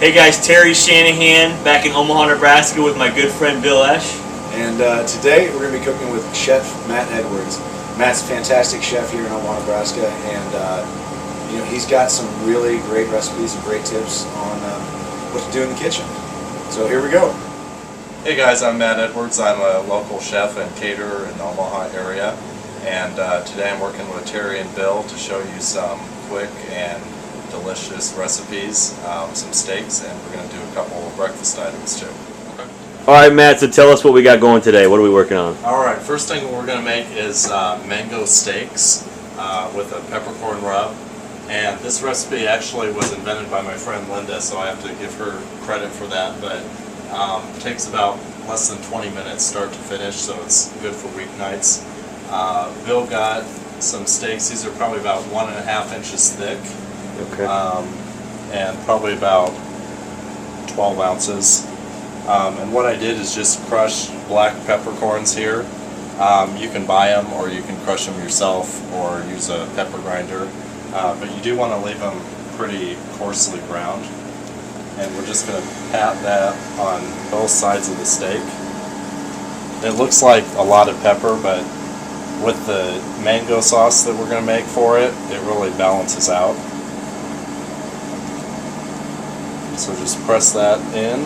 Hey guys, Terry Shanahan back in Omaha, Nebraska with my good friend Bill Esch. And today we're going to be cooking with Chef Matt Edwards. Matt's a fantastic chef here in Omaha, Nebraska, and he's got some really great recipes and great tips on what to do in the kitchen. So here we go. Hey guys, I'm Matt Edwards. I'm a local chef and caterer in the Omaha area, and today I'm working with Terry and Bill to show you some quick and delicious recipes, some steaks, and we're going to do a couple of breakfast items too. Okay. All right, Matt, so tell us what we got going today. What are we working on? Alright, first thing we're going to make is mango steaks with a peppercorn rub. And this recipe actually was invented by my friend Linda, so I have to give her credit for that, but it takes about less than 20 minutes start to finish, so it's good for weeknights. Bill got some steaks. These are probably about 1.5 inches thick. Okay. And probably about 12 ounces. And what I did is just crush black peppercorns here. You can buy them or you can crush them yourself or use a pepper grinder. But you do want to leave them pretty coarsely ground. And we're just going to pat that on both sides of the steak. It looks like a lot of pepper, but with the mango sauce that we're going to make for it, it really balances out. So just press that in,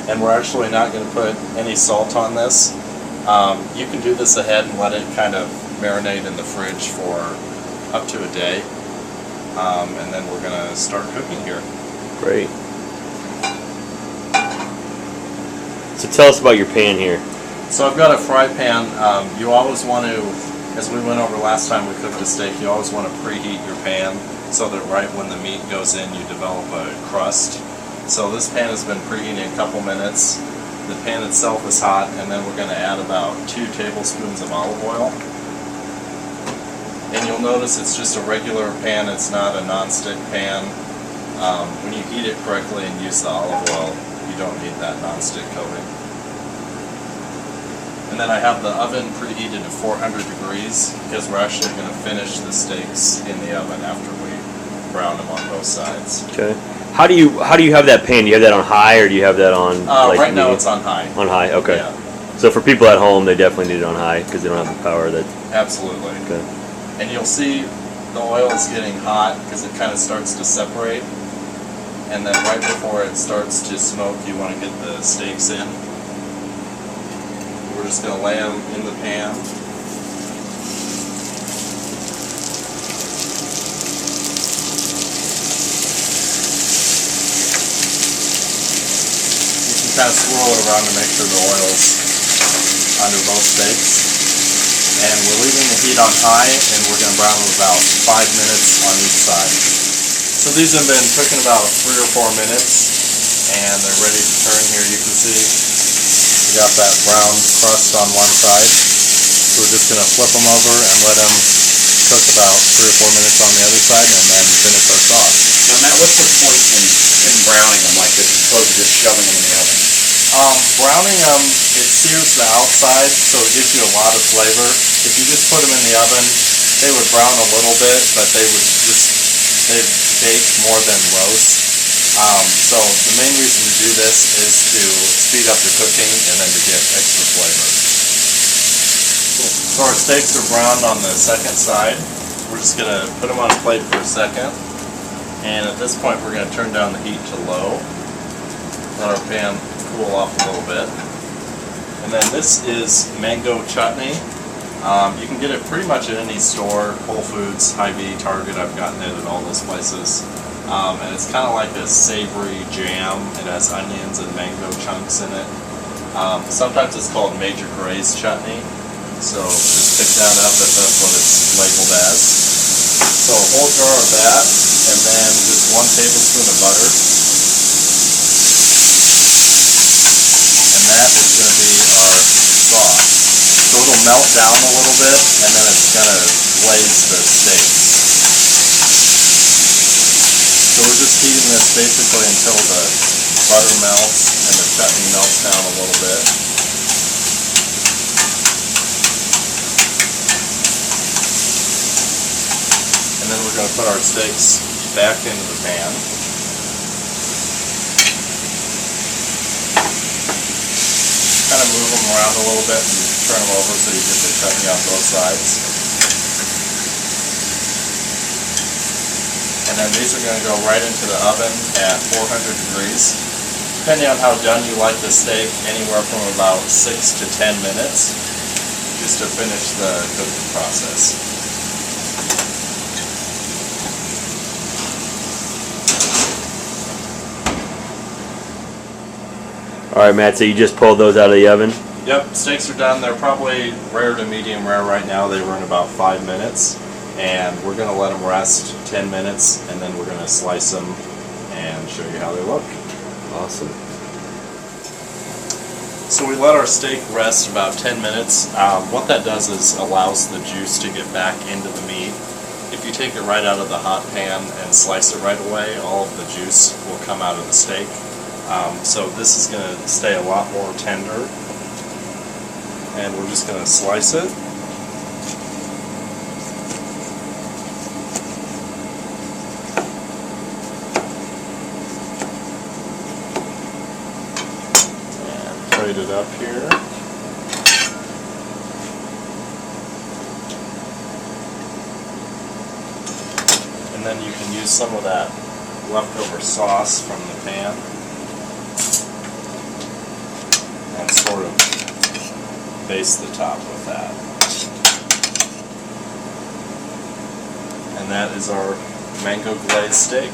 and we're actually not going to put any salt on this. You can do this ahead and let it kind of marinate in the fridge for up to a day, and then we're going to start cooking here. Great. So tell us about your pan here. So I've got a fry pan. You always want to, as we went over last time we cooked a steak, you always want to preheat your pan so that right when the meat goes in you develop a crust. So this pan has been preheating a couple minutes. The pan itself is hot, and then we're going to add about 2 tablespoons of olive oil. And you'll notice it's just a regular pan, it's not a non-stick pan. When you heat it correctly and use the olive oil, you don't need that non-stick coating. And then I have the oven preheated to 400 degrees because we're actually going to finish the steaks in the oven after we brown them on both sides. Okay. How do you have that pan? Do you have that on high or do you have that on right now it's on high. On high, okay. Yeah. So for people at home, they definitely need it on high because they don't have the power that. Absolutely. Okay. And you'll see the oil is getting hot because it kind of starts to separate. And then right before it starts to smoke, you want to get the steaks in. We're just going to lay them in the pan. Kind of swirl it around to make sure the oil's under both steaks. And we're leaving the heat on high, and we're going to brown them about 5 minutes on each side. So these have been cooking about 3 or 4 minutes, and they're ready to turn here. You can see we got that brown crust on one side. So we're just going to flip them over and let them cook about 3 or 4 minutes on the other side, and then finish our sauce. Now Matt, what's the point in browning them like this as opposed to just shoving them in the oven? Browning them, it sears the outside, so it gives you a lot of flavor. If you just put them in the oven, they would brown a little bit, but they'd bake more than roast. So the main reason to do this is to speed up the cooking and then to get extra flavor. So our steaks are browned on the second side. We're just going to put them on a plate for a second. And at this point we're going to turn down the heat to low. Let our pan cool off a little bit. And then this is Mango Chutney. You can get it pretty much at any store, Whole Foods, Hy-Vee, Target. I've gotten it at all those places. And it's kind of like a savory jam. It has onions and mango chunks in it. Sometimes it's called Major Gray's chutney. So just pick that up if that's what it's labeled as. So a whole jar of that, and then just 1 tablespoon of butter. And that is going to be our sauce. So it'll melt down a little bit, and then it's going to glaze the steaks. So we're just heating this basically until the butter melts and the chutney melts down a little bit. And then we're going to put our steaks back into the pan. move them around a little bit and turn them over so you get the chutney on both sides. And then these are going to go right into the oven at 400 degrees. Depending on how done you like the steak, anywhere from about 6 to 10 minutes, just to finish the cooking process. Alright, Matt, so you just pulled those out of the oven? Yep, steaks are done. They're probably rare to medium rare right now. They run about 5 minutes. And we're going to let them rest 10 minutes, and then we're going to slice them and show you how they look. Awesome. So we let our steak rest about 10 minutes. What that does is allows the juice to get back into the meat. If you take it right out of the hot pan and slice it right away, all of the juice will come out of the steak. So this is going to stay a lot more tender. And we're just going to slice it. Plate it up here. And then you can use some of that leftover sauce from the pan and sort of baste the top with that. And that is our mango glazed steak.